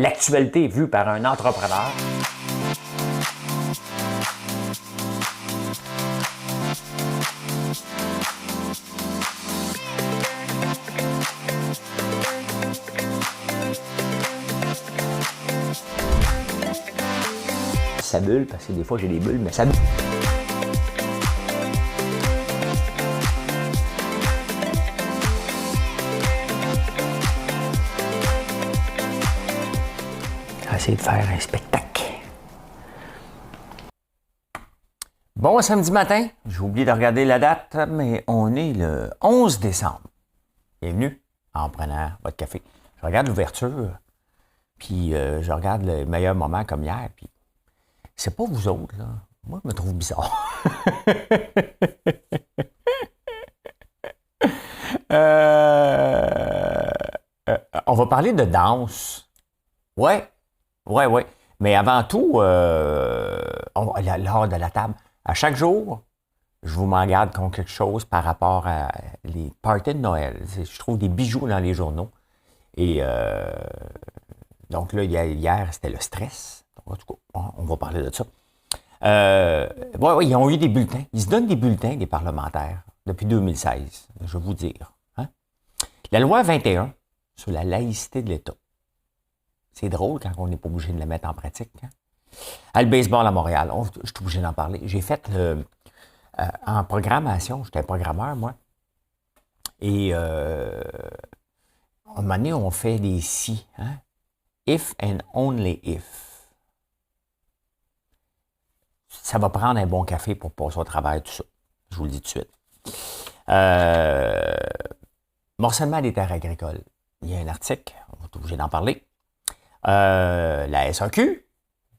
l'actualité vue par un entrepreneur. Ça bulle, parce que des fois j'ai des bulles, mais ça bulle. Essayer de faire un spectacle. Bon samedi matin, j'ai oublié de regarder la date, mais on est le 11 décembre. Bienvenue en prenant votre café. Je regarde l'ouverture, puis je regarde le meilleur moment comme hier, puis c'est pas vous autres, là. Moi, je me trouve bizarre. On va parler de danse. Ouais. Mais avant tout, l'heure de la table. À chaque jour, je vous m'en garde contre quelque chose par rapport à les parties de Noël. Je trouve des bijoux dans les journaux. Et donc là, hier, c'était le stress. En tout cas, on va parler de ça. Ils ont eu des bulletins. Ils se donnent des bulletins, des parlementaires, depuis 2016, je vais vous dire. Hein? La loi 21 sur la laïcité de l'État. C'est drôle quand on n'est pas obligé de la mettre en pratique. Hein? Le baseball à Montréal, je suis obligé d'en parler. J'ai fait en programmation, j'étais un programmeur, moi. Et à un moment donné, on fait des si. Hein? If and only if. Ça va prendre un bon café pour passer au travail, tout ça. Je vous le dis tout de suite. Morcellement des terres agricoles. Il y a un article, on va être obligé d'en parler. La SAQ,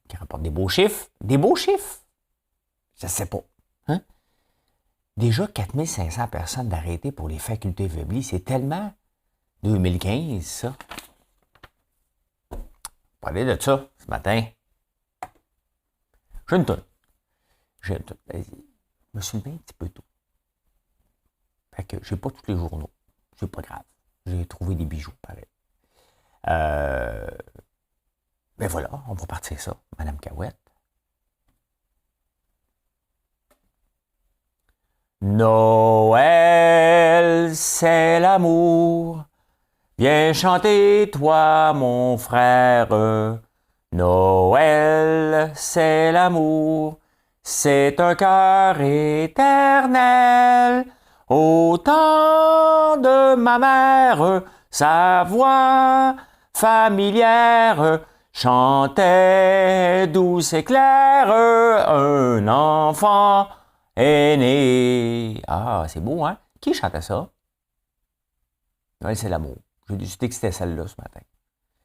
qui rapporte des beaux chiffres. Des beaux chiffres? Je ne sais pas. Hein? Déjà 4500 personnes d'arrêtées pour les facultés affaiblies. C'est tellement 2015, ça. On va parler de ça ce matin. J'ai une tonne. Je me suis levé un petit peu tôt. Fait que j'ai pas tous les journaux. C'est pas grave. J'ai trouvé des bijoux, pareil. Ben voilà, on va partir ça, Madame Cahouette. Noël, c'est l'amour. Viens chanter, toi, mon frère. Noël, c'est l'amour. C'est un cœur éternel. Au temps de ma mère, sa voix familière chantait douce et claire, un enfant est né. Ah, c'est beau, hein? Qui chantait ça? Noël, c'est l'amour. J'ai décidé que c'était celle-là ce matin.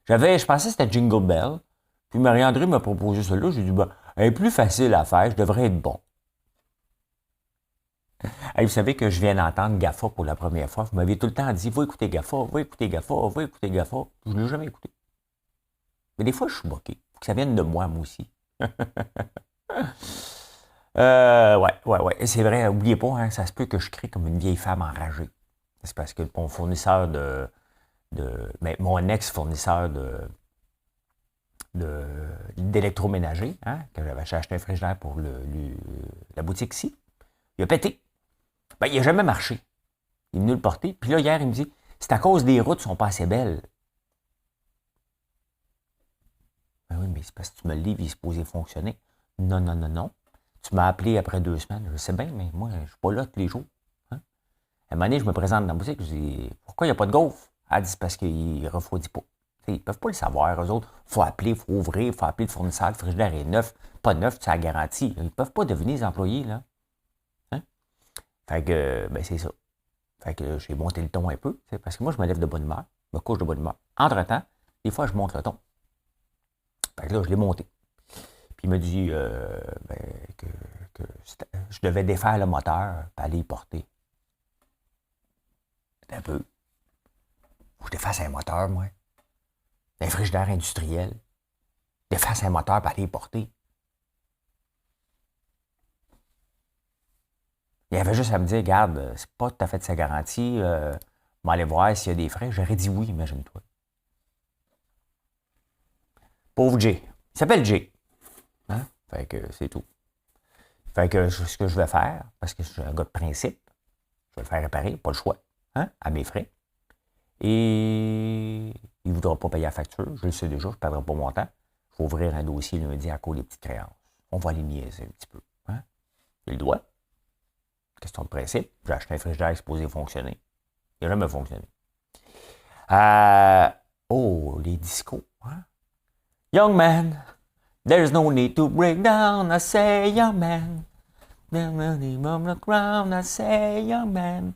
Je pensais que c'était Jingle Bell. Puis Marie-André m'a proposé celle-là. J'ai dit, elle est plus facile à faire, je devrais être bon. Hey, vous savez que je viens d'entendre GAFA pour la première fois. Vous m'aviez tout le temps dit, va écouter GAFA, va écouter GAFA, va écouter GAFA. Je ne l'ai jamais écouté. Mais des fois, je suis moqué. Il faut que ça vienne de moi aussi. Ouais. C'est vrai, n'oubliez pas, hein, ça se peut que je crie comme une vieille femme enragée. C'est parce que mon fournisseur mon ex-fournisseur d'électroménager, hein, que j'ai acheté un frigidaire pour la boutique ici, il a pété. Il n'a jamais marché. Il est venu le porter. Puis là, hier, il me dit, c'est à cause des routes ne sont pas assez belles. Ben oui, mais c'est parce que tu me le livres, il est supposé fonctionner. Non. Tu m'as appelé après 2 semaines. Je sais bien, mais moi, je ne suis pas là tous les jours. Hein? À un moment donné, je me présente dans la boutique, je dis, pourquoi il n'y a pas de gaufre? Elle dit, c'est parce qu'il ne refroidit pas. T'sais, ils ne peuvent pas le savoir, eux autres. Il faut appeler, il faut ouvrir, il faut appeler le fournisseur. Le frigidaire est neuf. Pas neuf, tu as la garantie. Ils ne peuvent pas devenir les employés, là. Hein? Fait que, c'est ça. Fait que j'ai monté le ton un peu, parce que moi, je me lève de bonne humeur, je me couche de bonne humeur. Entre-temps, des fois, je monte le ton. Fait que là, je l'ai monté. Puis il me dit que je devais défaire le moteur et aller y porter. Un peu. Faut que je défasse un moteur, moi. Un frigidaire industriel. Défasse un moteur et aller y porter. Il y avait juste à me dire, regarde, c'est pas tout à fait de sa garantie. On va aller voir s'il y a des frais. J'aurais dit oui, imagine-toi. Pauvre Jay. Il s'appelle Jay. Hein? Fait que c'est tout. Fait que ce que je vais faire, parce que je suis un gars de principe, je vais le faire réparer, pas le choix, hein, à mes frais. Et il ne voudra pas payer la facture, je le sais déjà, je ne perdrai pas mon temps. Il faut ouvrir un dossier lundi à cause des petites créances. On va les niaiser un petit peu. Hein? Il doit. Question de principe. J'ai acheté un frigidaire supposé fonctionner. Il n'a jamais fonctionné. Les discos. Hein? Young man, there's no need to break down. I say, young man. On the ground, I say, young man.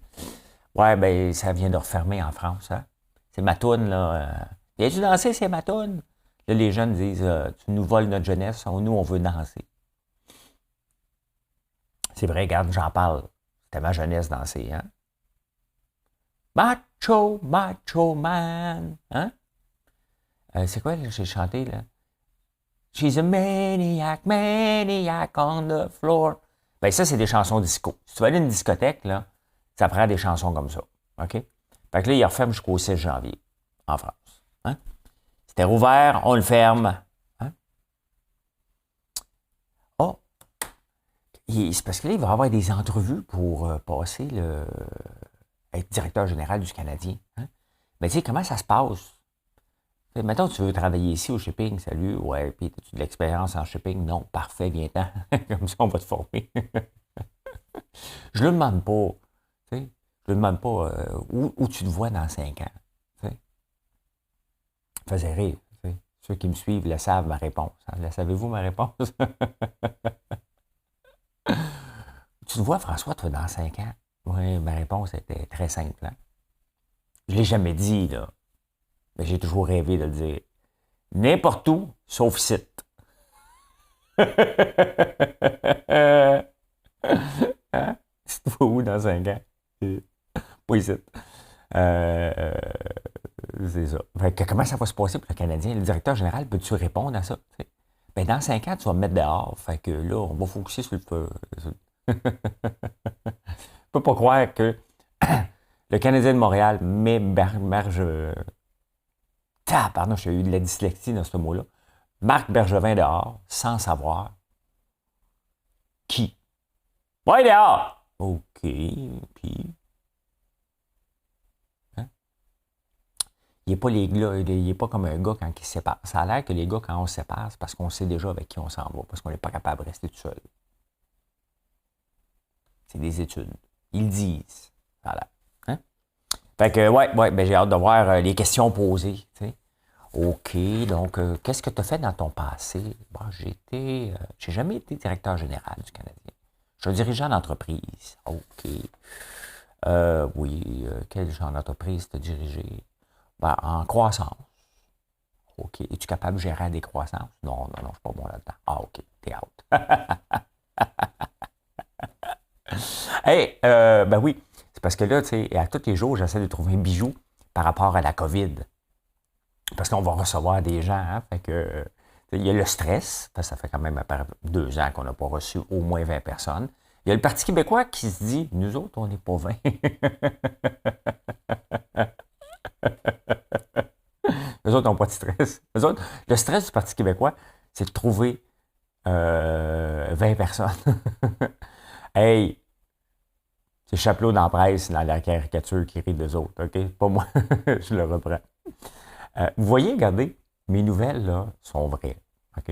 Ouais, ben, ça vient de refermer en France. Hein? C'est ma toune, là. Viens-tu danser, c'est ma toune? Là, les jeunes disent, tu nous voles notre jeunesse, nous, on veut danser. C'est vrai, regarde, j'en parle. C'était ma jeunesse danser, hein? Macho, macho man. Hein? C'est quoi, là, j'ai chanté, là? She's a maniac, maniac on the floor. Ben, ça, c'est des chansons disco. Si tu vas aller à une discothèque, là, ça prend des chansons comme ça. OK? Fait que là, il referme jusqu'au 6 janvier, en France. Hein? C'était rouvert, on le ferme. Hein? Oh! C'est parce que là, il va y avoir des entrevues pour passer être directeur général du Canadien. Hein? Mais tu sais, comment ça se passe? Mettons, tu veux travailler ici au shipping, salut, ouais, puis as-tu de l'expérience en shipping? Non, parfait, viens-t'en. Comme ça, on va te former. Je ne le demande pas. Tu sais, je ne demande pas où tu te vois dans 5 ans. Tu sais. Faisait rire. Tu sais. Ceux qui me suivent le savent ma réponse. Hein. La savez-vous ma réponse? Tu te vois, François, toi, dans 5 ans? Oui, ma réponse était très simple. Hein? Je ne l'ai jamais dit, là. Mais j'ai toujours rêvé de le dire. N'importe où, sauf site. Hein? Tu te vois où dans 5 ans? Pas ici. C'est ça. Fait que comment ça va se passer pour le Canadien? Le directeur général, peux-tu répondre à ça? Ben, dans 5 ans, tu vas me mettre dehors. Fait que là, on va focuser sur le feu. Je peux pas croire que le Canadien de Montréal marge. Pardon, j'ai eu de la dyslexie dans ce mot-là. Marc Bergevin dehors, sans savoir qui. Ouais, dehors! OK, puis. Hein? Il n'est pas, pas comme un gars quand il se sépare. Ça a l'air que les gars, quand on se sépare, c'est parce qu'on sait déjà avec qui on s'en va, parce qu'on n'est pas capable de rester tout seul. C'est des études. Ils disent. Voilà. Hein? Fait que, ouais, ben, j'ai hâte de voir les questions posées. T'sais. OK, donc, qu'est-ce que tu as fait dans ton passé? Bon, j'ai jamais été directeur général du Canadien. Je suis un dirigeant d'entreprise. OK. Oui, quel genre d'entreprise tu as dirigé? Ben, en croissance. OK. Es-tu capable de gérer des croissances? Non, je ne suis pas bon là-dedans. Ah, OK, t'es out. Hey, ben oui, c'est parce que là, tu sais, à tous les jours, j'essaie de trouver un bijou par rapport à la COVID. Parce qu'on va recevoir des gens, hein, fait que il y a le stress, parce que ça fait quand même 2 ans qu'on n'a pas reçu au moins 20 personnes. Il y a le Parti québécois qui se dit, nous autres, on n'est pas 20. Les autres n'ont pas de stress. Les autres, le stress du Parti québécois, c'est de trouver 20 personnes. Hey, c'est Chapelot dans la presse, dans la caricature qui rit des autres, OK? Pas moi, je le reprends. Vous voyez, regardez, mes nouvelles, là, sont vraies, OK?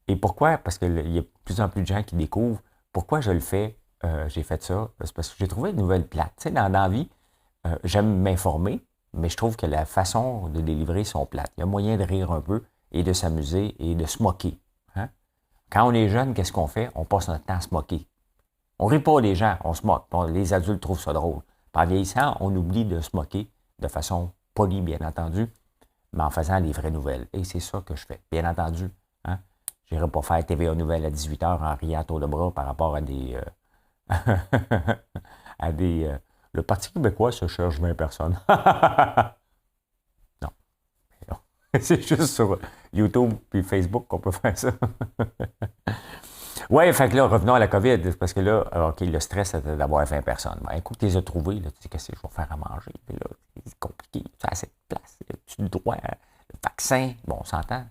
Et pourquoi? Parce qu'il y a de plus en plus de gens qui découvrent. Pourquoi je le fais? J'ai fait ça? C'est parce que j'ai trouvé une nouvelle plate. Tu sais, dans la vie, j'aime m'informer, mais je trouve que la façon de les livrer sont plates. Il y a moyen de rire un peu et de s'amuser et de se moquer. Hein? Quand on est jeune, qu'est-ce qu'on fait? On passe notre temps à se moquer. On rit pas les gens, on se moque. Bon, les adultes trouvent ça drôle. Par vieillissant, on oublie de se moquer de façon polie, bien entendu, mais en faisant les vraies nouvelles. Et c'est ça que je fais, bien entendu. Hein? Je n'irai pas faire TVA Nouvelles à 18h en riant à tour de bras par rapport à des... le Parti québécois se cherche 20 personnes. Non. C'est juste sur YouTube puis Facebook qu'on peut faire ça. Oui, fait que là, revenons à la COVID, parce que là, OK, le stress, c'était d'avoir 20 personnes. Ben, écoute, tu les as trouvés, là, tu sais, qu'est-ce que je vais faire à manger? Puis là, c'est compliqué, tu as assez de place, tu dois, le vaccin, bon, on s'entend,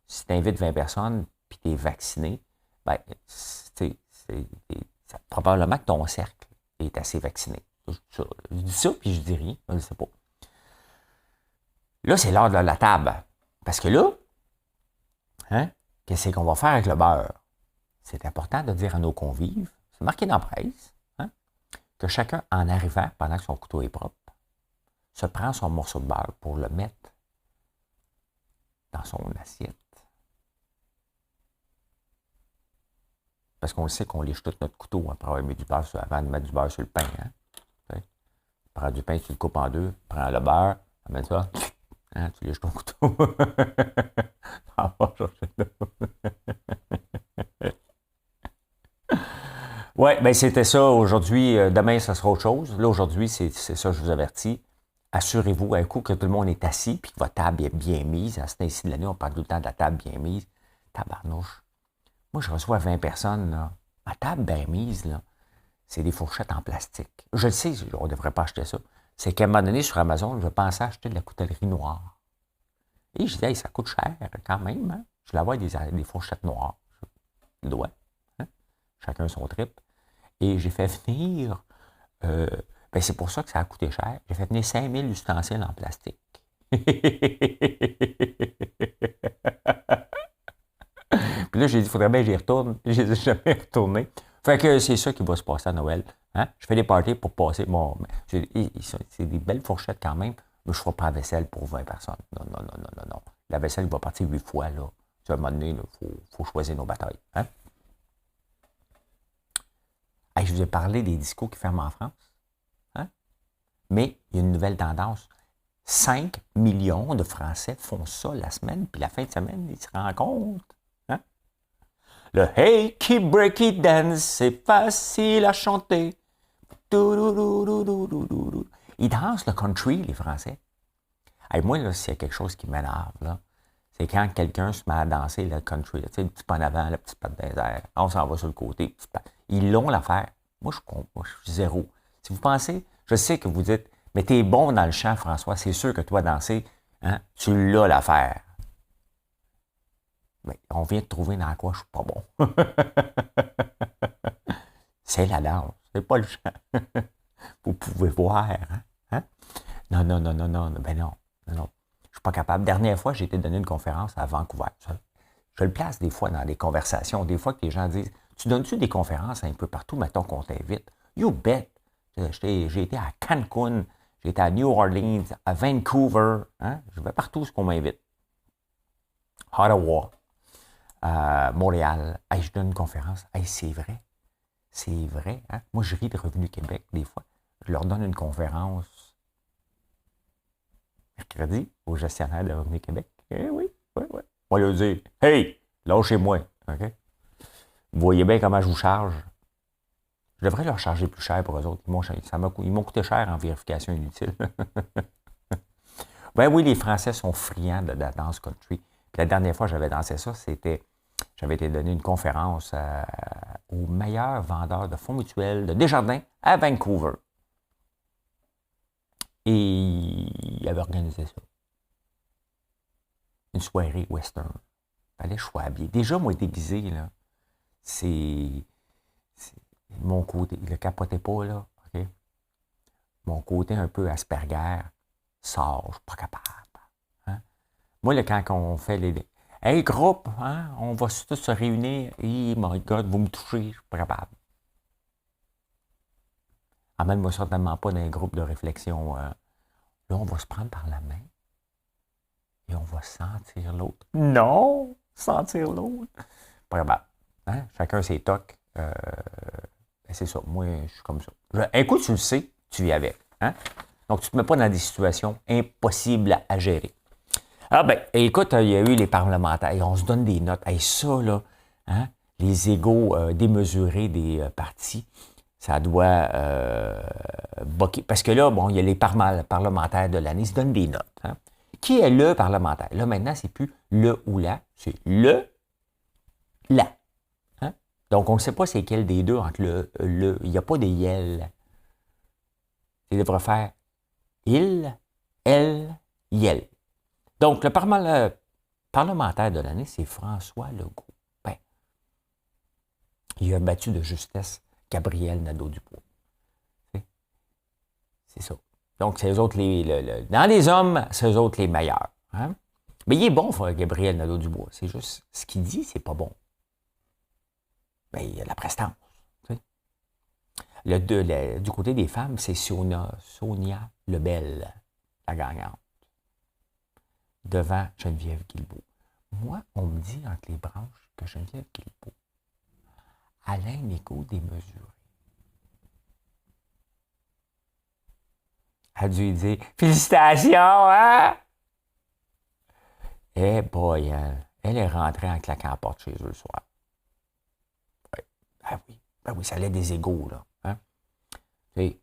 si tu invites 20 personnes puis tu es vacciné, ben, probablement que ton cercle est assez vacciné. Je dis ça, puis je dis rien, je ne sais pas. Là, c'est l'heure de la table. Parce que là, hein, qu'est-ce qu'on va faire avec le beurre? C'est important de dire à nos convives, c'est marqué dans la presse, hein, que chacun, en arrivant, pendant que son couteau est propre, se prend son morceau de beurre pour le mettre dans son assiette. Parce qu'on le sait qu'on lèche tout notre couteau après avoir mis du beurre avant de mettre du beurre sur le pain. Hein? Tu prends du pain, tu le coupes en deux, prends le beurre, amène ça, hein, tu lèches ton couteau. Oui, bien c'était ça aujourd'hui. Demain, ça sera autre chose. Là, aujourd'hui, c'est ça, je vous avertis. Assurez-vous, un coup que tout le monde est assis puis que votre table est bien mise. À ce temps-ci de l'année, on parle tout le temps de la table bien mise. Tabarnouche. Moi, je reçois 20 personnes, là. Ma table bien mise, là, c'est des fourchettes en plastique. Je le sais, on ne devrait pas acheter ça. C'est qu'à un moment donné, sur Amazon, je pensais acheter de la coutellerie noire. Et je disais, hey, ça coûte cher quand même. Hein? Je voulais avoir des fourchettes noires. Je dois. Hein? Chacun son trip. Et j'ai fait venir, ben c'est pour ça que ça a coûté cher, j'ai fait venir 5000 ustensiles en plastique. Puis là, j'ai dit, il faudrait bien que j'y retourne. Je les ai jamais retournés. Fait que c'est ça qui va se passer à Noël. Hein? Je fais des parties pour passer mon... C'est des belles fourchettes quand même, mais je ne ferai pas la vaisselle pour 20 personnes. Non, non, non, non, non, non. La vaisselle va partir 8 fois, là. À un moment donné, il faut choisir nos batailles. Hein? Hey, je vous ai parlé des discos qui ferment en France. Hein? Mais il y a une nouvelle tendance. 5 millions de Français font ça la semaine, puis la fin de semaine, ils se rendent compte. Hein? Le Hey, keep break it dance, c'est facile à chanter. Ils dansent le country, les Français. Hey, moi, là, s'il y a quelque chose qui m'énerve, là, c'est quand quelqu'un se met à danser le country. Tu sais, le petit pas en avant, le petit pas dans les airs. On s'en va sur le côté. Ils l'ont l'affaire. Moi, je suis zéro. Si vous pensez, je sais que vous dites, mais t'es bon dans le chant, François, c'est sûr que toi, danser, hein, tu l'as l'affaire. Mais on vient de trouver dans quoi je suis pas bon. C'est la danse, c'est pas le chant. Vous pouvez voir. Hein? Non, non, non, non, non, ben non, non. Je suis pas capable. Dernière fois, j'ai été donner une conférence à Vancouver. Je le place des fois dans des conversations, des fois que les gens disent, tu donnes-tu des conférences un peu partout, mettons qu'on t'invite? You bet! J'ai été à Cancun, j'ai été à New Orleans, à Vancouver, hein? Je vais partout où on m'invite. Ottawa, Montréal. Hey, je donne une conférence. Hey, c'est vrai. C'est vrai. Hein? Moi, je ris de Revenu Québec des fois. Je leur donne une conférence mercredi au gestionnaire de Revenu Québec. Eh oui, oui, oui. On va leur dire, hey, lâchez-moi. OK? Vous voyez bien comment je vous charge. Je devrais leur charger plus cher pour eux autres. Ils m'ont coûté cher en vérification inutile. Ben oui, les Français sont friands de la danse country. Puis la dernière fois que j'avais dansé ça, j'avais été donner une conférence au meilleur vendeur de fonds mutuels de Desjardins à Vancouver. Et il avait organisé ça. Une soirée western. Fallait que je sois habillé. Déjà, moi, déguisé, là, c'est mon côté. Le capotez pas, là. OK? Mon côté un peu Asperger sort. Je suis pas capable. Hein? Moi, là, quand on fait les... Hey, groupe, hein, on va tous se réunir. Hey, my God, vous me touchez. Je suis pas capable. Emmène-moi certainement pas dans un groupe de réflexion. Là, on va se prendre par la main et on va sentir l'autre. Non! Sentir l'autre. Pas capable. Hein? Chacun ses tocs. C'est ça. Moi, je suis comme ça. Un coup, tu le sais, tu vis avec. Hein? Donc, tu ne te mets pas dans des situations impossibles à gérer. Ah ben, écoute, il y a eu les parlementaires. On se donne des notes. Et ça, là, hein? Les égos démesurés des partis, ça doit boquer. Parce que là, bon, il y a les parlementaires de l'année, ils se donnent des notes. Hein? Qui est le parlementaire? Là, maintenant, c'est plus le ou la, c'est le, la. Hein? Donc, on ne sait pas c'est quel des deux entre le. Il n'y a pas de yel. Il devrait faire il, elle, yel. Donc, le parlementaire de l'année, c'est François Legault. Ben, il a battu de justesse Gabriel Nadeau-Dubois. C'est ça. Donc, c'est eux autres dans les hommes, c'est eux autres les meilleurs. Hein? Mais il est bon, Gabriel Nadeau-Dubois. C'est juste, ce qu'il dit, c'est pas bon. Mais il y a la prestance. Du côté des femmes, c'est Sonia Lebel, la gagnante, devant Geneviève Guilbeault. Moi, on me dit entre les branches que Geneviève Guilbeault, Alain Nico démesuré. A dû lui dire « Félicitations, hein? » Eh boy, elle est rentrée en claquant la porte chez eux le soir. Oui. Ben oui, ça allait des égaux, là. Hein? Et,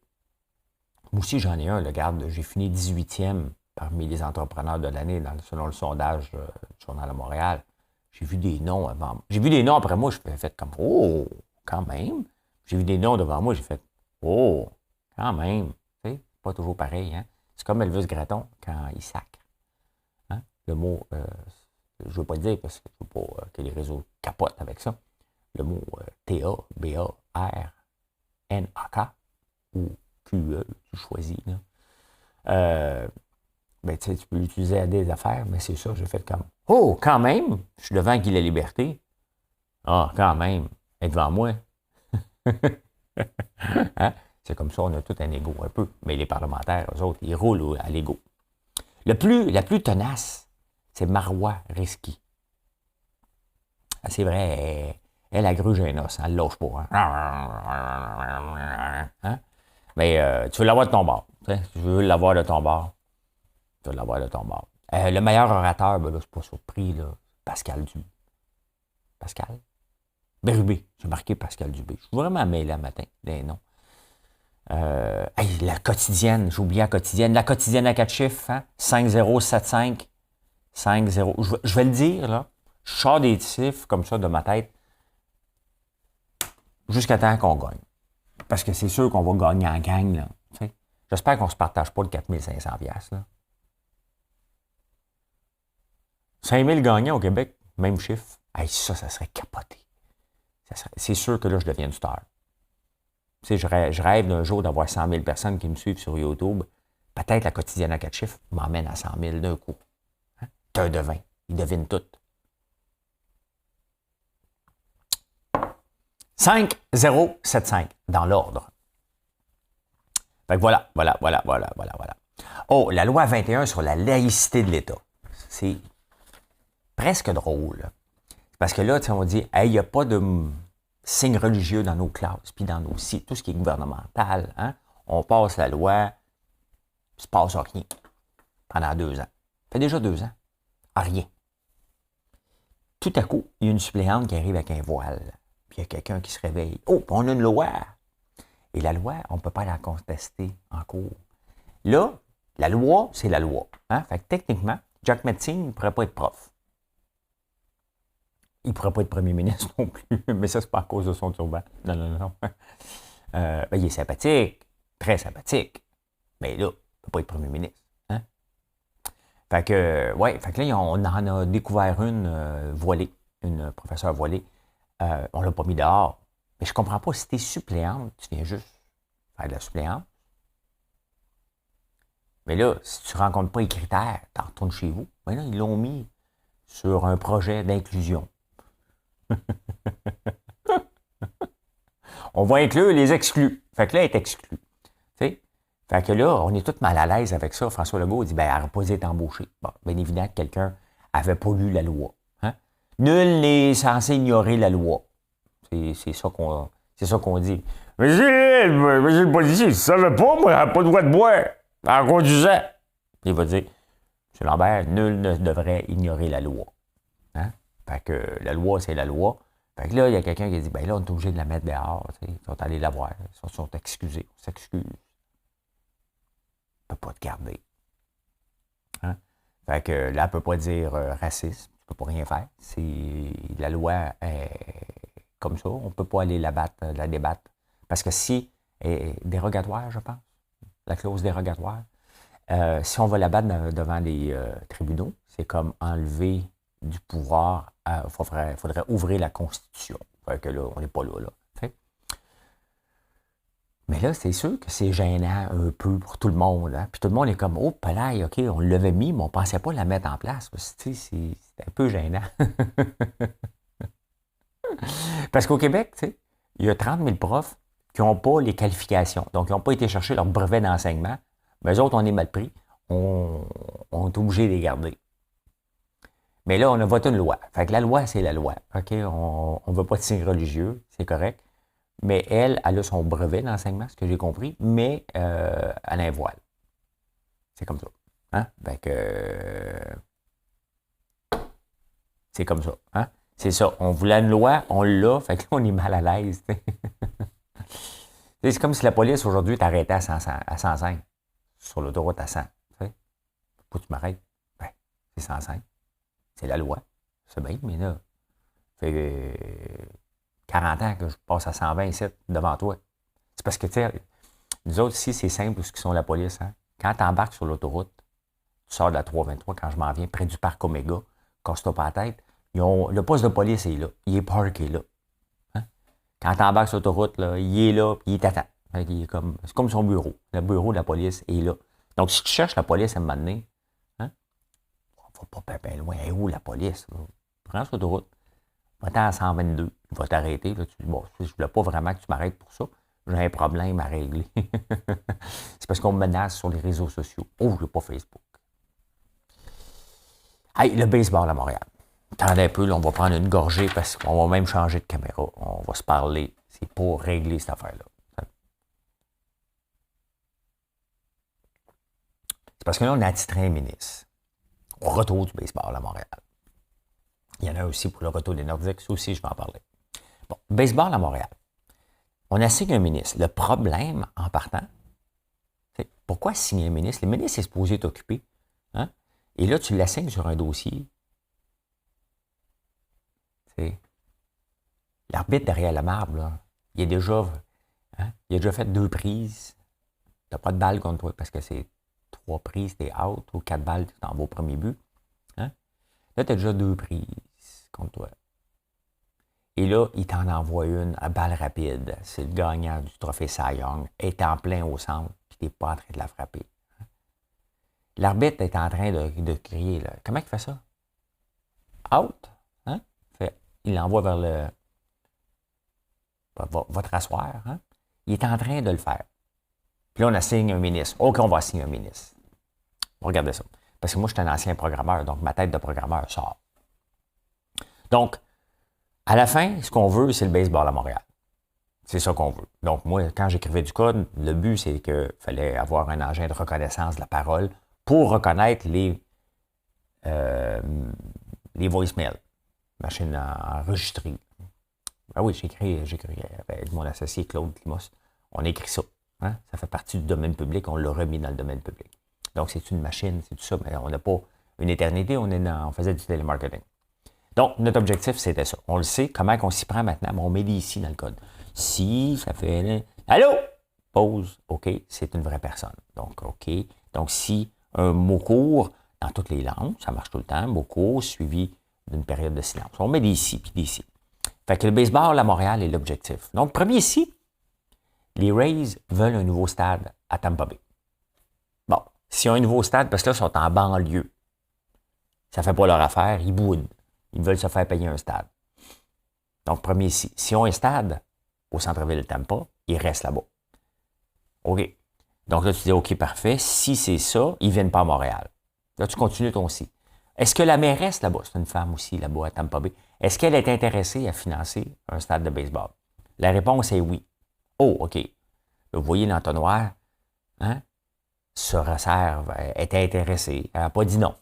moi aussi, j'en ai un, regarde, j'ai fini 18e parmi les entrepreneurs de l'année selon le sondage du Journal de Montréal. J'ai vu des noms avant moi. J'ai vu des noms après moi, j'ai fait comme « Oh, quand même! » J'ai vu des noms devant moi, j'ai fait « Oh, quand même! » Pas toujours pareil, hein? C'est comme Elvis Gratton quand il sacre. Hein? Le mot, je ne veux pas le dire parce que je ne veux pas que les réseaux capotent avec ça. Le mot T-A-B-A-R-N-A-K ou Q-E, tu choisis. Là. Ben, tu peux l'utiliser à des affaires, mais c'est ça, j'ai fait comme Oh, quand même, je suis devant Guy la Liberté. Ah, quand même, être devant moi. Hein? C'est comme ça, on a tout un ego un peu. Mais les parlementaires, eux autres, ils roulent à l'ego. La plus tenace, c'est Marois Risky. Ah, c'est vrai, elle a gruge un os, elle ne lâche pas. Hein? Mais tu veux l'avoir de ton bord. Tu veux l'avoir de ton bord. Tu veux l'avoir de ton bord. Le meilleur orateur, ben là, je ne suis pas surpris, là, Pascal Dubé. Pascal? Bérubé. J'ai marqué Pascal Dubé. Je suis vraiment mêlé le matin des noms. La quotidienne, j'ai oublié la quotidienne. La quotidienne à 4 chiffres, hein? 5075 50. Je vais le dire, là. Je sors des chiffres comme ça de ma tête jusqu'à temps qu'on gagne. Parce que c'est sûr qu'on va gagner en gang, là. T'sais. J'espère qu'on ne se partage pas le 4500$, là. 5000 gagnants au Québec, même chiffre. Hey, ça serait capoté. C'est sûr que là, je deviens une star. Tu sais, je rêve d'un jour d'avoir 100 000 personnes qui me suivent sur YouTube. Peut-être la quotidienne à 4 chiffres m'emmène à 100 000 d'un coup. Hein? T'es un devin. Ils devinent tout. 5075 dans l'ordre. Fait que voilà. Oh, la loi 21 sur la laïcité de l'État. C'est presque drôle. Parce que là, on dit, hey, il n'y a pas de signes religieux dans nos classes, puis dans nos sites, tout ce qui est gouvernemental. Hein? On passe la loi, il ne se passe rien pendant 2 ans. Ça fait déjà 2 ans. Rien. Tout à coup, il y a une suppléante qui arrive avec un voile. Puis il y a quelqu'un qui se réveille. Oh, on a une loi. Et la loi, on ne peut pas la contester en cours. Là, la loi, c'est la loi. Hein? Fait que techniquement, Jack Metzing ne pourrait pas être prof. Il ne pourrait pas être premier ministre non plus, mais ça, c'est pas à cause de son turban. Non. Ben, il est sympathique, très sympathique, mais là, il ne peut pas être premier ministre. Hein? Fait que là, on en a découvert une voilée, une professeure voilée. On ne l'a pas mis dehors. Mais je ne comprends pas, si tu es suppléante, tu viens juste faire de la suppléance. Mais là, si tu ne rencontres pas les critères, tu retournes chez vous. Mais là, ils l'ont mis sur un projet d'inclusion. On va inclure les exclus. Fait que là, elle est exclue. T'sais? Fait que là, on est tous mal à l'aise avec ça. François Legault dit, elle n'a pas été embauchée. Bon, bien évidemment que quelqu'un n'avait pas lu la loi. Hein? Nul n'est censé ignorer la loi. C'est ça qu'on dit. Mais le policier, il ne savait pas, moi, il n'a pas le droit de boire en conduisant. Il va dire, M. Lambert, nul ne devrait ignorer la loi. Hein? Fait que la loi, c'est la loi. Fait que là, il y a quelqu'un qui dit, ben là, on est obligé de la mettre dehors. Ils sont allés la voir. Ils sont excusés. On s'excuse. On ne peut pas te garder. Hein? Fait que là, elle ne peut pas dire racisme. Tu ne peux pas rien faire. La loi est comme ça. On ne peut pas aller la débattre. Parce que si, dérogatoire, je pense, la clause dérogatoire, si on va la battre devant les tribunaux, c'est comme enlever du pouvoir. Il faudrait ouvrir la Constitution. Fait que là, on n'est pas là. Mais là, c'est sûr que c'est gênant un peu pour tout le monde. Hein? Puis tout le monde est comme, oh, palaille, OK, on l'avait mis, mais on ne pensait pas la mettre en place. Parce que, c'est un peu gênant. Parce qu'au Québec, il y a 30 000 profs qui n'ont pas les qualifications. Donc, ils n'ont pas été chercher leur brevet d'enseignement. Mais eux autres, on est mal pris. On est obligé de les garder. Mais là, on a voté une loi. Fait que la loi, c'est la loi. OK? On ne veut pas de signes religieux, c'est correct. Mais elle a son brevet d'enseignement, ce que j'ai compris, mais elle a un voile. C'est comme ça. Hein? Fait que c'est comme ça. Hein? C'est ça. On voulait une loi, on l'a, fait que là, on est mal à l'aise. C'est comme si la police aujourd'hui t'arrêtait à 105 sur l'autoroute à 100. Faut que tu m'arrêtes. Ben, c'est 105. C'est la loi. C'est bien, mais là, ça fait 40 ans que je passe à 120 ici, devant toi. C'est parce que, tu sais, nous autres ici, c'est simple, ce qui sont la police. Hein? Quand tu embarques sur l'autoroute, tu sors de la 323 quand je m'en viens, près du parc Omega, casse-toi pas la tête, le poste de police est là. Il est parké là. Hein? Quand tu embarques sur l'autoroute, là, il est là, puis il t'attend. C'est comme son bureau. Le bureau de la police est là. Donc, si tu cherches la police à un moment donné, hein, va pas bien loin. Elle est où la police? Là? Prends sur l'autoroute. Va-t'en à 122. Il va t'arrêter. Là, tu dis, bon, je ne voulais pas vraiment que tu m'arrêtes pour ça. J'ai un problème à régler. C'est parce qu'on me menace sur les réseaux sociaux. Oh, j'ai pas Facebook. Hey, le baseball à Montréal. Attendez un peu, là, on va prendre une gorgée parce qu'on va même changer de caméra. On va se parler. C'est pour régler cette affaire-là. C'est parce que là, on a attitré un ministre au retour du baseball à Montréal. Il y en a aussi pour le retour des Nordiques. Ça aussi, je vais en parler. Bon, baseball à Montréal. On assigne un ministre. Le problème, en partant, c'est pourquoi assigner un ministre? Le ministre est supposé t'occuper. Hein? Et là, tu l'assignes sur un dossier. C'est l'arbitre derrière la marbre, là, il a déjà fait 2 prises. Tu n'as pas de balle contre toi parce que c'est 3 prises, t'es out, ou 4 balles, tu t'en vas au premier but. Hein? Là, tu as déjà 2 prises contre toi. Et là, il t'en envoie une à balle rapide. C'est le gagnant du trophée Cy Young. Est en plein au centre, puis tu n'es pas en train de la frapper. Hein? L'arbitre est en train de crier. Là. Comment il fait ça? Out. Hein? Il l'envoie vers le... Va te rasseoir. Hein? Il est en train de le faire. Puis là, on assigne un ministre. OK, on va assigner un ministre. Regardez ça. Parce que moi, je suis un ancien programmeur, donc ma tête de programmeur sort. Donc, à la fin, ce qu'on veut, c'est le baseball à Montréal. C'est ça qu'on veut. Donc, moi, quand j'écrivais du code, le but, c'est qu'il fallait avoir un engin de reconnaissance de la parole pour reconnaître les voicemails, machines enregistrées. Ah oui, j'écris avec mon associé Claude Climos. On a écrit ça. Hein? Ça fait partie du domaine public, on l'a remis dans le domaine public. Donc, c'est une machine, c'est tout ça, mais on n'a pas une éternité, on faisait du télémarketing. Donc, notre objectif, c'était ça. On le sait, comment on s'y prend maintenant, mais on met des ici dans le code. Si, ça fait... Allô? Pause. OK, c'est une vraie personne. Donc, OK. Donc, si un mot court, dans toutes les langues, ça marche tout le temps, mot court suivi d'une période de silence. On met des ici, puis des ici. Fait que le baseball à Montréal est l'objectif. Donc, premier ici, les Rays veulent un nouveau stade à Tampa Bay. Bon, s'ils ont un nouveau stade, parce que là, ils sont en banlieue, ça ne fait pas leur affaire, ils boudent. Ils veulent se faire payer un stade. Donc, premier ici. S'ils ont un stade au centre-ville de Tampa, ils restent là-bas. OK. Donc là, tu dis, OK, parfait. Si c'est ça, ils ne viennent pas à Montréal. Là, tu continues ton si. Est-ce que la mairesse là-bas, c'est une femme aussi là-bas à Tampa Bay, est-ce qu'elle est intéressée à financer un stade de baseball? La réponse est oui. Oh, OK. Là, vous voyez l'entonnoir, hein? Se resserre, est intéressée. Elle n'a pas dit non.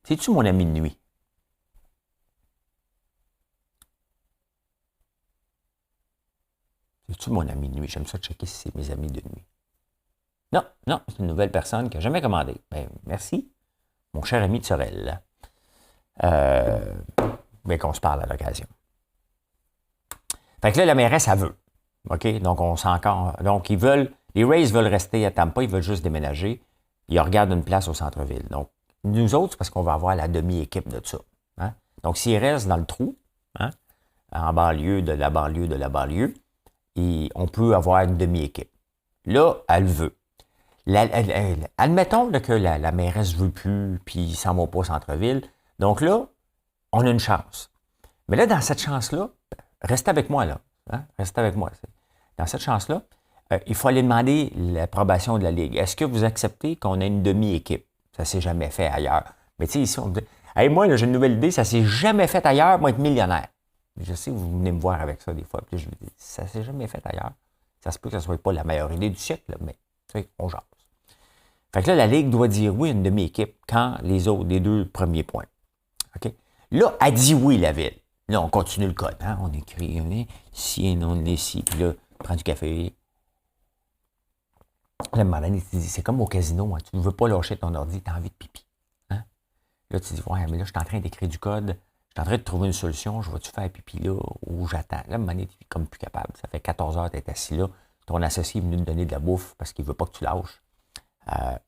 C'est-tu mon ami de nuit? C'est-tu mon ami de nuit? J'aime ça checker si c'est mes amis de nuit. Non, non, c'est une nouvelle personne qui n'a jamais commandé. Ben, merci, mon cher ami de Sorel. Mais qu'on se parle à l'occasion. Fait que là, la mairesse, elle veut. OK? Donc, on s'en encore. Donc, les Rays veulent rester à Tampa, ils veulent juste déménager. Ils regardent une place au centre-ville. Donc, Nous autres, c'est parce qu'on va avoir la demi-équipe de ça. Hein? Donc, s'il reste dans le trou, hein, en banlieue, de la banlieue, de la banlieue, et on peut avoir une demi-équipe. Là, elle veut. Admettons là, que la mairesse ne veut plus, puis il s'en va pas au centre-ville. Donc là, on a une chance. Mais là, dans cette chance-là, restez avec moi, là. Hein? Restez avec moi. Dans cette chance-là, il faut aller demander l'approbation de la Ligue. Est-ce que vous acceptez qu'on ait une demi-équipe? Ça ne s'est jamais fait ailleurs. Mais tu sais, ici, on me dit, hey, moi, là, j'ai une nouvelle idée, ça ne s'est jamais fait ailleurs, moi, être millionnaire. Je sais que vous venez me voir avec ça des fois. Puis je vous dis, ça ne s'est jamais fait ailleurs. Ça se peut que ce ne soit pas la meilleure idée du siècle, là, mais tu sais, on jase. Fait que là, la Ligue doit dire oui à une demi-équipe quand les deux premiers points. OK? Là, elle dit oui, la Ville. Là, on continue le code. Hein? On écrit si et non ici. Puis là, prends du café. Là, à un moment donné, tu dis, c'est comme au casino. Hein? Tu ne veux pas lâcher ton ordi, tu as envie de pipi. Hein? Là, tu dis, ouais, mais là, je suis en train d'écrire du code. Je suis en train de trouver une solution. Je vais-tu faire pipi là ou j'attends? Là, à un moment donné, tu es comme plus capable. Ça fait 14 heures que tu es assis là. Ton associé est venu te donner de la bouffe parce qu'il ne veut pas que tu lâches.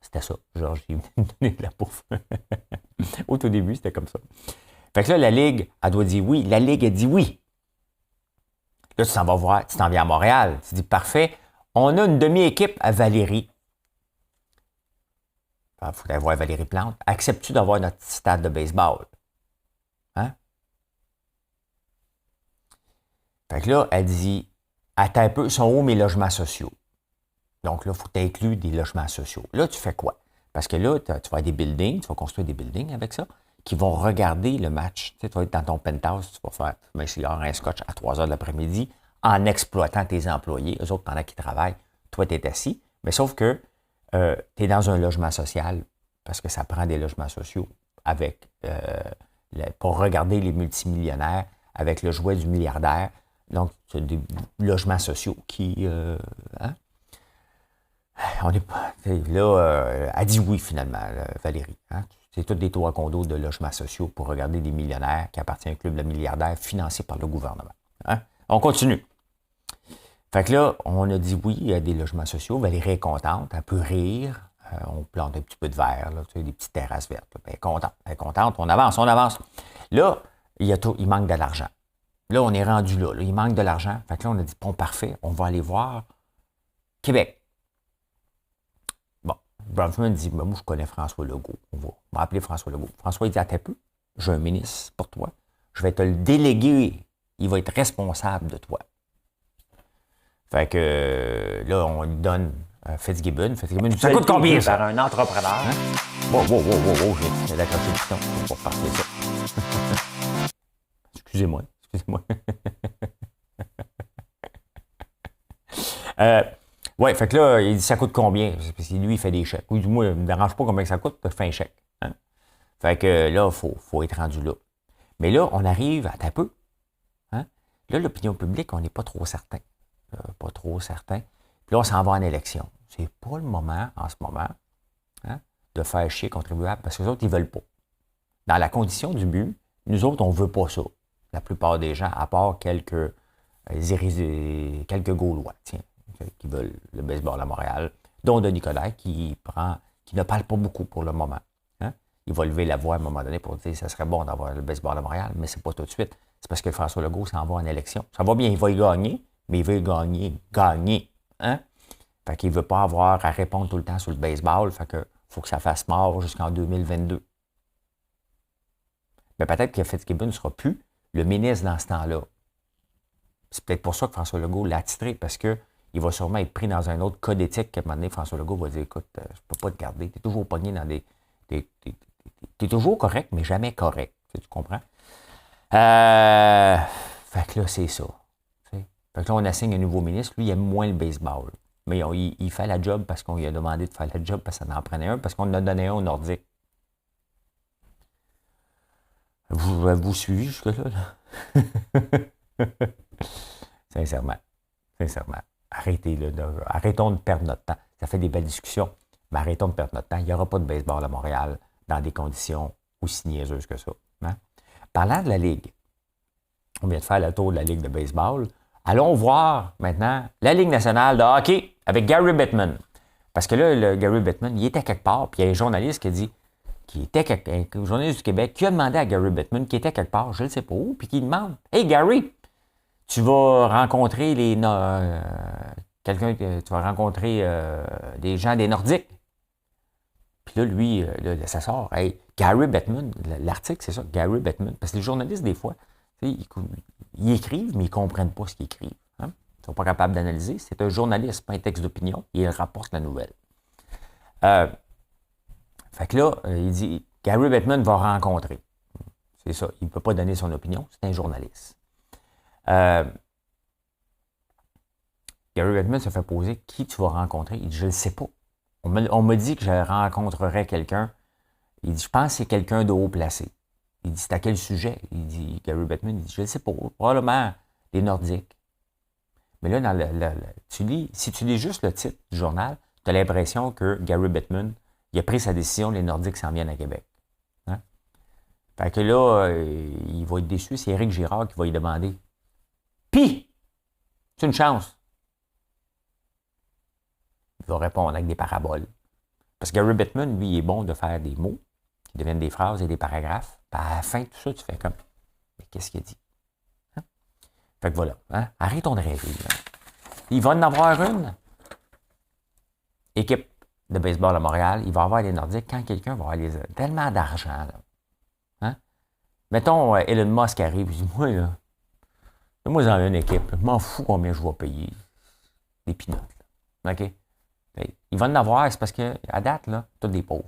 C'était ça. Georges, il est venu te donner de la bouffe. Au tout début, c'était comme ça. Fait que là, la Ligue, elle doit dire oui. La Ligue, elle dit oui. Là, tu t'en vas voir, tu t'en viens à Montréal. Tu dis, parfait, on a une demi-équipe à Valérie. Il faudrait voir Valérie Plante. Acceptes-tu d'avoir notre petit stade de baseball? Hein? Fait que là, elle dit, attends un peu, sont où mes logements sociaux? Donc là, il faut t'inclure des logements sociaux. Là, tu fais quoi? Parce que là, tu vas avoir des buildings, tu vas construire des buildings avec ça, qui vont regarder le match. Tu sais, tu vas être dans ton penthouse, tu vas faire un cigare, un scotch à 3 heures de l'après-midi en exploitant tes employés. Eux autres, pendant qu'ils travaillent, toi, tu es assis. Mais sauf que tu es dans un logement social parce que ça prend des logements sociaux avec pour regarder les multimillionnaires avec le jouet du milliardaire. Donc, tu as des logements sociaux qui... hein? On n'est pas. Là, elle dit oui, finalement, Valérie. Hein? C'est tous des toits condos de logements sociaux pour regarder des millionnaires qui appartiennent à un club de milliardaires financé par le gouvernement. Hein? On continue. Fait que là, on a dit oui à des logements sociaux. Valérie est contente, elle peut rire. On plante un petit peu de verre, là, tu sais, des petites terrasses vertes. Là. Elle est contente. On avance, on avance. Là, il manque de l'argent. Là, on est rendu là. Il manque de l'argent. Fait que là, on a dit, bon, parfait, on va aller voir Québec. Bronfman dit, moi, je connais François Legault. On va appeler François Legault. François, il dit, attends un peu, j'ai un ministre pour toi. Je vais te le déléguer. Il va être responsable de toi. Fait que là, on lui donne Fitzgibbon. Ça coûte combien, ça? Par un entrepreneur. Hein? Wow, j'ai d'accrocher le piton pour pas parler ça. Excusez-moi. Oui, fait que là, il dit ça coûte combien? Parce que lui, il fait des chèques. Oui, du moins, il ne me dérange pas combien ça coûte, je fais un chèque. Hein? Fait que là, il faut être rendu là. Mais là, on arrive à un peu. Hein? Là, l'opinion publique, on n'est pas trop certain. Pas trop certain. Puis là, on s'en va en élection. C'est pas le moment, en ce moment, hein, de faire chier contribuables parce que les autres, ils ne veulent pas. Dans la condition du but, nous autres, on ne veut pas ça. La plupart des gens, à part quelques Gaulois, tiens, qui veulent le baseball à Montréal, dont Denis Coderre, qui ne parle pas beaucoup pour le moment. Hein? Il va lever la voix à un moment donné pour dire que ça serait bon d'avoir le baseball à Montréal, mais c'est pas tout de suite. C'est parce que François Legault s'en va en élection. Ça va bien, il va y gagner, mais il veut gagner. Hein? Fait qu'il ne veut pas avoir à répondre tout le temps sur le baseball. Fait que faut que ça fasse mort jusqu'en 2022. Mais peut-être que Fitzgibbon ne sera plus le ministre dans ce temps-là. C'est peut-être pour ça que François Legault l'a attitré, parce que il va sûrement être pris dans un autre code éthique qu'à un moment donné, François Legault va dire, écoute, je ne peux pas te garder, tu es toujours pogné dans des... Tu es toujours correct, mais jamais correct. Tu comprends? Fait que là, c'est ça. T'sais. Fait que là, on assigne un nouveau ministre. Lui, il aime moins le baseball. Mais il fait la job parce qu'on lui a demandé de faire la job parce que ça en prenait un, parce qu'on en a donné un au Nordique. Vous suivez jusque-là? Là? Sincèrement. Arrêtons de perdre notre temps. Ça fait des belles discussions, mais arrêtons de perdre notre temps. Il n'y aura pas de baseball à Montréal dans des conditions aussi niaiseuses que ça. Hein? Parlant de la Ligue, on vient de faire le tour de la Ligue de baseball. Allons voir maintenant la Ligue nationale de hockey avec Gary Bettman. Parce que là, le Gary Bettman, il était quelque part, puis il y a un journaliste qui était un journaliste du Québec, qui a demandé à Gary Bettman, qui était quelque part, je ne sais pas où, puis qui demande, « Hey Gary, tu vas rencontrer tu vas rencontrer des gens des Nordiques. » Puis là, lui, là, ça sort, « Hey, Gary Bettman, l'article, c'est ça, Gary Bettman. » Parce que les journalistes, des fois, ils écrivent, mais ils ne comprennent pas ce qu'ils écrivent. Hein? Ils ne sont pas capables d'analyser. C'est un journaliste, pas un texte d'opinion, et il rapporte la nouvelle. Fait que là, il dit, Gary Bettman va rencontrer. C'est ça, il ne peut pas donner son opinion, c'est un journaliste. Gary Bettman se fait poser, qui tu vas rencontrer? Il dit, je ne le sais pas. On me dit que je rencontrerais quelqu'un. Il dit, je pense que c'est quelqu'un de haut placé. Il dit, c'est à quel sujet? Il dit, Gary Bettman, il dit, je ne sais pas, probablement les Nordiques. Mais là, si tu lis juste le titre du journal, tu as l'impression que Gary Bettman, il a pris sa décision, les Nordiques s'en viennent à Québec. Hein? Fait que là, il va être déçu, c'est Éric Girard qui va lui demander. Puis, c'est une chance. Il va répondre avec des paraboles. Parce que Gary Bettman, lui, il est bon de faire des mots qui deviennent des phrases et des paragraphes. Puis à la fin, tout ça, tu fais comme, mais qu'est-ce qu'il a dit? Hein? Fait que voilà, hein? Arrêtons de rêver. Là. Il va en avoir une équipe de baseball à Montréal. Il va avoir les Nordiques quand quelqu'un va avoir tellement d'argent. Là. Hein? Mettons, Elon Musk arrive et dit, moi, là, moi, j'en ai une équipe. Je m'en fous combien je vais payer. Des pinottes. OK? Il va en avoir, c'est parce qu'à date, là, tous des pauvres.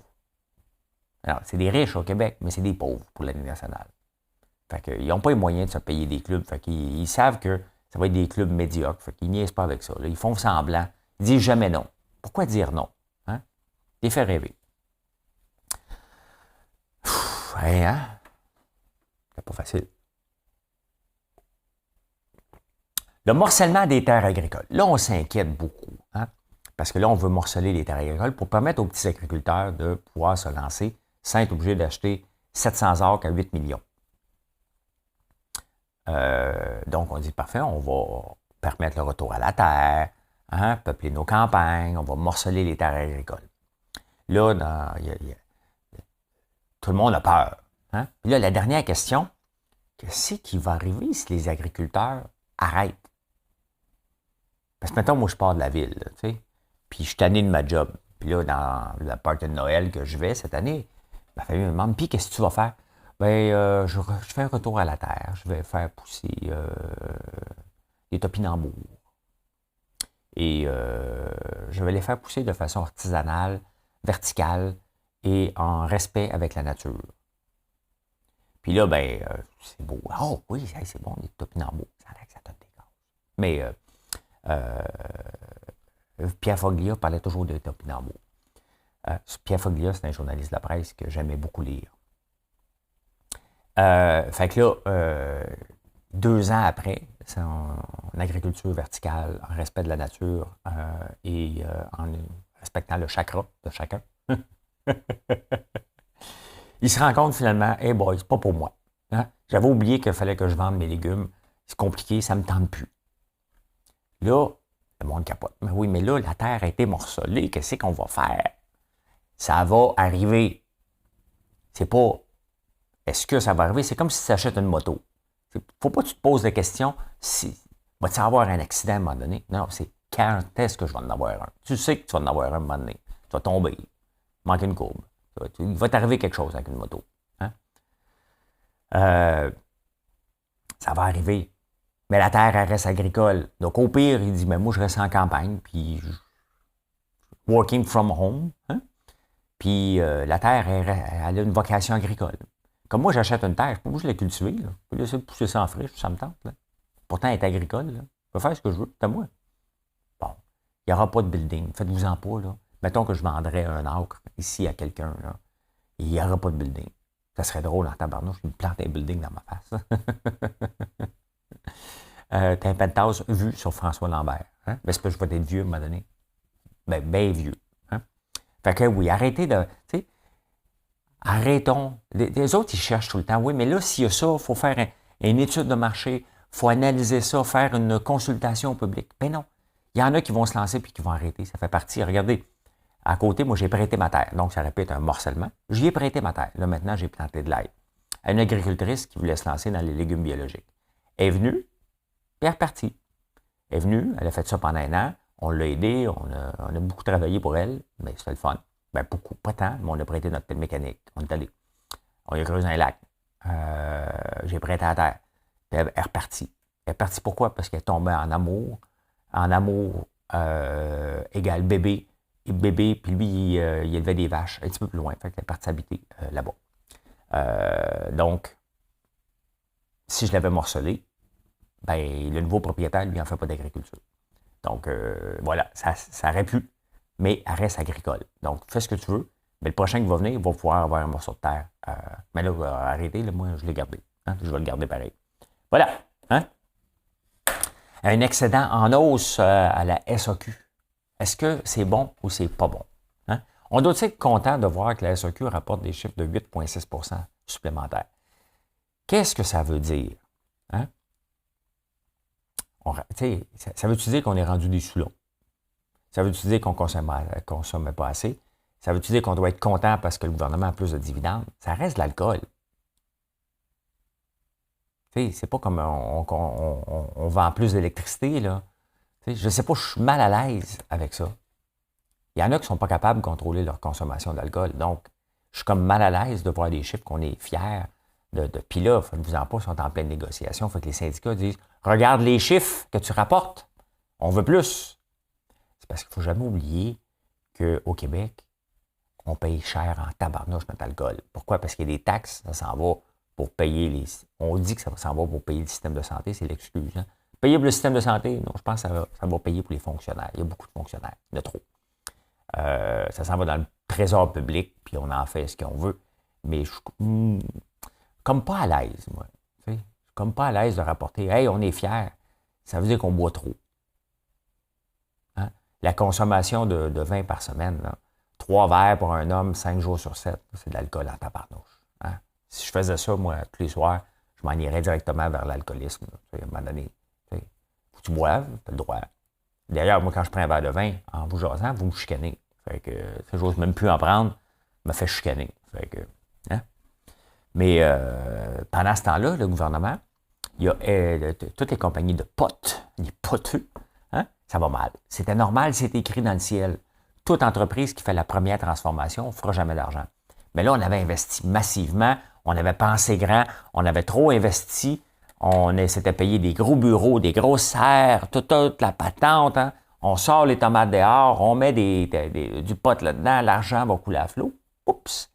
Alors, c'est des riches au Québec, mais c'est des pauvres pour l'année nationale. Fait qu'ils n'ont pas les moyens de se payer des clubs. Fait qu'ils savent que ça va être des clubs médiocres. Fait qu'ils niaisent pas avec ça. Là. Ils font semblant. Ils disent jamais non. Pourquoi dire non? Hein? Les fait rêver. Hein? C'est pas facile. Le morcellement des terres agricoles. Là, on s'inquiète beaucoup. Hein? Parce que là, on veut morceler les terres agricoles pour permettre aux petits agriculteurs de pouvoir se lancer sans être obligés d'acheter 700 acres à 8 millions. Donc, on dit, parfait, on va permettre le retour à la terre, hein, peupler nos campagnes, on va morceler les terres agricoles. Là, tout le monde a peur. Hein? Puis là, la dernière question, qu'est-ce qui va arriver si les agriculteurs arrêtent? Parce que maintenant, moi, je pars de la ville, tu sais. Puis je suis tanné de ma job. Puis là, dans la party de Noël que je vais cette année, ma famille me demande, puis qu'est-ce que tu vas faire? Bien, je fais un retour à la terre. Je vais faire pousser des topinambours. Et je vais les faire pousser de façon artisanale, verticale et en respect avec la nature. Puis là, c'est beau. Oh oui, c'est bon, des topinambours. Ça a l'air que ça donne des gaz. Mais Pierre Foglia parlait toujours de topinambours. Pierre Foglia, c'est un journaliste de la presse que j'aimais beaucoup lire. Fait que là, 2 ans après, c'est en agriculture verticale, en respect de la nature et en respectant le chakra de chacun, il se rend compte finalement, hey boy, c'est pas pour moi. Hein? J'avais oublié qu'il fallait que je vende mes légumes. C'est compliqué, ça ne me tente plus. Là, le monde capote. Mais oui, mais là, la terre a été morcelée. Qu'est-ce qu'on va faire? Ça va arriver. C'est pas est-ce que ça va arriver? C'est comme si tu achètes une moto. Il ne faut pas que tu te poses la question si vas-tu avoir un accident à un moment donné? Non, c'est quand est-ce que je vais en avoir un? Tu sais que tu vas en avoir un à un moment donné. Tu vas tomber, manquer une courbe. Il va t'arriver quelque chose avec une moto. Hein? Ça va arriver. Mais la terre, elle reste agricole. Donc, au pire, il dit, mais moi, je reste en campagne, puis working from home. Hein? Puis la terre, elle a une vocation agricole. Comme moi, j'achète une terre, je peux pas la cultiver. Là. Je peux laisser pousser ça en friche, ça me tente. Là. Pourtant, elle est agricole. Là. Je peux faire ce que je veux, c'est à moi. Bon, il n'y aura pas de building. Faites-vous-en pas. Là. Mettons que je vendrais un acre ici à quelqu'un. Là. Il n'y aura pas de building. Ça serait drôle en tabarnouche, je me plante un building dans ma face. T'as un penthouse vu sur François Lambert. Hein? Ben, c'est parce que je vais être vieux à un moment donné. Ben vieux. Hein? Fait que oui, arrêtez de... Arrêtons. Les autres, ils cherchent tout le temps. Oui, mais là, s'il y a ça, il faut faire une étude de marché, il faut analyser ça, faire une consultation publique. Ben non. Il y en a qui vont se lancer puis qui vont arrêter. Ça fait partie. Regardez, À côté, moi, j'ai prêté ma terre. Donc, ça répète un morcellement. J'y ai prêté ma terre. Là, maintenant, j'ai planté de l'ail. À une agricultrice qui voulait se lancer dans les légumes biologiques. Elle est venue, puis elle est repartie. Elle est venue, elle a fait ça pendant un an. On l'a aidé, on a beaucoup travaillé pour elle, mais c'était le fun. Ben, beaucoup, pas tant, mais on a prêté notre pelle mécanique. On est allé. On a creusé un lac. J'ai prêté la terre. Puis elle est repartie. Elle est partie pourquoi? Parce qu'elle est tombée en amour. En amour égale bébé. Et bébé, puis lui, il élevait des vaches un petit peu plus loin. Fait qu'elle est partie habiter là-bas. Donc, si je l'avais morcelé, ben, le nouveau propriétaire, lui, n'en fait pas d'agriculture. Donc, voilà, ça aurait pu, mais elle reste agricole. Donc, fais ce que tu veux, mais le prochain qui va venir, il va pouvoir avoir un morceau de terre. Mais là, arrêtez, là, moi, je l'ai gardé. Hein, je vais le garder pareil. Voilà. Hein? Un excédent en hausse à la SAQ. Est-ce que c'est bon ou c'est pas bon? Hein? On doit être content de voir que la SAQ rapporte des chiffres de 8,6 supplémentaires. Qu'est-ce que ça veut dire? Hein? Ça veut-tu dire qu'on est rendu des sous-longs? Ça veut-tu dire qu'on ne consomme pas assez? Ça veut-tu dire qu'on doit être content parce que le gouvernement a plus de dividendes? Ça reste de l'alcool. C'est pas comme on vend plus d'électricité, là. Je ne sais pas, je suis mal à l'aise avec ça. Il y en a qui ne sont pas capables de contrôler leur consommation d'alcool. Donc, je suis comme mal à l'aise de voir des chiffres qu'on est fiers de. Puis là, faites-vous en pas, ils sont en pleine négociation. Il faut que les syndicats disent regarde les chiffres que tu rapportes. On veut plus. C'est parce qu'il ne faut jamais oublier qu'au Québec, on paye cher en tabarnouche notre alcool. Pourquoi? Parce qu'il y a des taxes, ça s'en va pour payer les. On dit que ça s'en va pour payer le système de santé, c'est l'excuse. Hein? Payer pour le système de santé, non, je pense que ça va payer pour les fonctionnaires. Il y a beaucoup de fonctionnaires, il y en a trop. Ça s'en va dans le trésor public, puis on en fait ce qu'on veut. Mais je suis comme pas à l'aise, moi. Je suis comme pas à l'aise de rapporter hey, on est fiers. Ça veut dire qu'on boit trop. Hein? La consommation de vin par semaine, là, 3 verres pour un homme, 5 jours sur 7, c'est de l'alcool en tabarnouche. Hein? Si je faisais ça, moi, tous les soirs, je m'en irais directement vers l'alcoolisme. À un moment donné, faut que tu boives, tu as le droit. D'ailleurs, moi, quand je prends un verre de vin, en vous jasant, vous me chicanez. Fait que, j'ose même plus en prendre, me fait chicaner. Fait que, hein? Mais pendant ce temps-là, le gouvernement, il y a toutes les compagnies de potes, les poteux, hein? Ça va mal. C'était normal, c'est écrit dans le ciel. Toute entreprise qui fait la première transformation ne fera jamais d'argent. Mais là, on avait investi massivement, on avait pensé grand, on avait trop investi, on s'était payé des gros bureaux, des grosses serres, toute la patente. Hein? On sort les tomates dehors, on met du pot là-dedans, l'argent va couler à flot. Oups!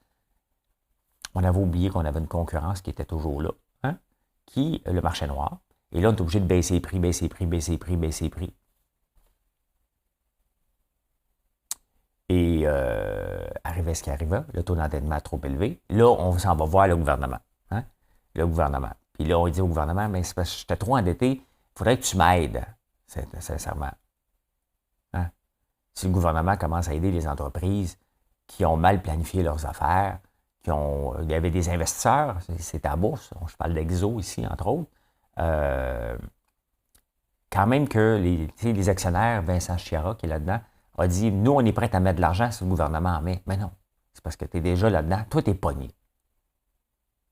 On avait oublié qu'on avait une concurrence qui était toujours là, hein? Le marché noir. Et là, on est obligé de baisser les prix, baisser les prix, baisser les prix, baisser les prix. Et arrivait ce qui arrivait, le taux d'endettement trop élevé. Là, on s'en va voir le gouvernement. Hein? Le gouvernement. Puis là, on dit au gouvernement, mais c'est parce que j'étais trop endetté, il faudrait que tu m'aides, sincèrement. Hein? Si le gouvernement commence à aider les entreprises qui ont mal planifié leurs affaires, il y avait des investisseurs, c'est à la bourse, je parle d'Exo ici, entre autres, quand même que les actionnaires, Vincent Chiara qui est là-dedans, a dit, nous, on est prêts à mettre de l'argent si le gouvernement en met. Mais non, c'est parce que tu es déjà là-dedans. Toi, tu es pogné.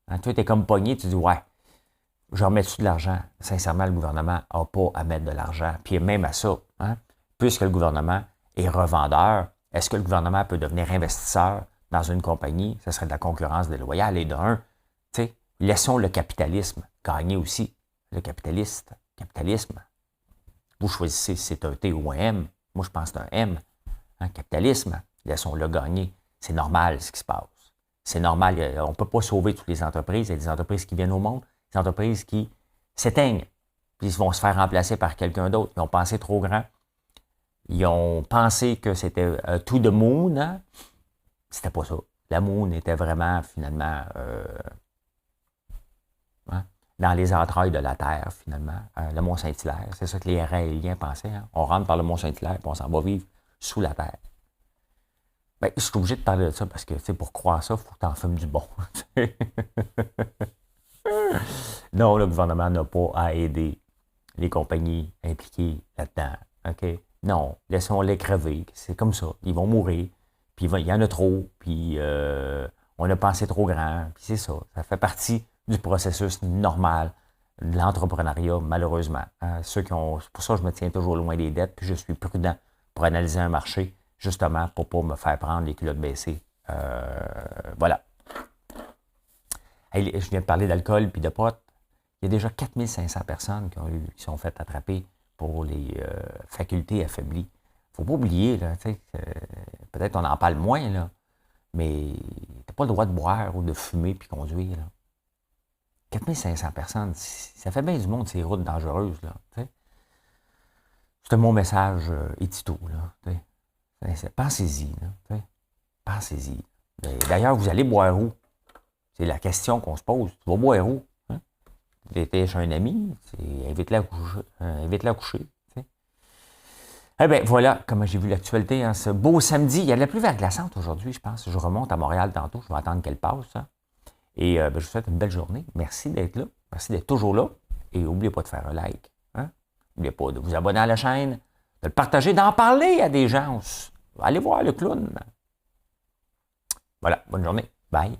Hein, toi, tu es comme pogné, tu dis, ouais, je remets-tu de l'argent? Sincèrement, le gouvernement n'a pas à mettre de l'argent. Puis même à ça, hein, puisque le gouvernement est revendeur, est-ce que le gouvernement peut devenir investisseur dans une compagnie? Ce serait de la concurrence déloyale. Et d'un, tu sais, laissons le capitalisme gagner aussi. Le capitalisme. Vous choisissez si c'est un T ou un M. Moi, je pense que c'est un M. Hein, capitalisme, laissons-le gagner. C'est normal ce qui se passe. C'est normal. On ne peut pas sauver toutes les entreprises. Il y a des entreprises qui viennent au monde, des entreprises qui s'éteignent. Puis ils vont se faire remplacer par quelqu'un d'autre. Ils ont pensé trop grand. Ils ont pensé que c'était tout the moon. Hein? C'était pas ça. La moon était vraiment, finalement, dans les entrailles de la Terre, finalement. Le Mont-Saint-Hilaire. C'est ça que les Raéliens pensaient. Hein? On rentre par le Mont-Saint-Hilaire et on s'en va vivre sous la Terre. Ben, je suis obligé de parler de ça parce que, pour croire ça, il faut que tu en fumes du bon. Non, le gouvernement n'a pas à aider les compagnies impliquées là-dedans. OK? Non, laissons-les crever. C'est comme ça. Ils vont mourir. puis il y en a trop, puis on a pensé trop grand, puis c'est ça. Ça fait partie du processus normal de l'entrepreneuriat, malheureusement. Hein. C'est pour ça que je me tiens toujours loin des dettes, puis je suis prudent pour analyser un marché, justement, pour ne pas me faire prendre les culottes baissées. Voilà. Hey, je viens de parler d'alcool puis de potes. Il y a déjà 4500 personnes qui sont faites attraper pour les facultés affaiblies. Il ne faut pas oublier, là, peut-être on en parle moins, là, mais tu n'as pas le droit de boire ou de fumer puis conduire. Là. 4500 personnes, ça fait bien du monde ces routes dangereuses. Là, c'est mon message édito. Pensez-y. Là, pensez-y. D'ailleurs, vous allez boire où? C'est la question qu'on se pose. Tu vas boire où? Hein? Tu étais chez un ami, invite-la à coucher. Eh bien, voilà comment j'ai vu l'actualité. Hein, ce beau samedi. Il y a de la pluie verglaçante aujourd'hui, je pense. Je remonte à Montréal tantôt. Je vais attendre qu'elle passe. Hein. Et je vous souhaite une belle journée. Merci d'être là. Merci d'être toujours là. Et n'oubliez pas de faire un like. Hein? N'oubliez pas de vous abonner à la chaîne, de le partager, d'en parler à des gens. Allez voir le clown. Voilà. Bonne journée. Bye.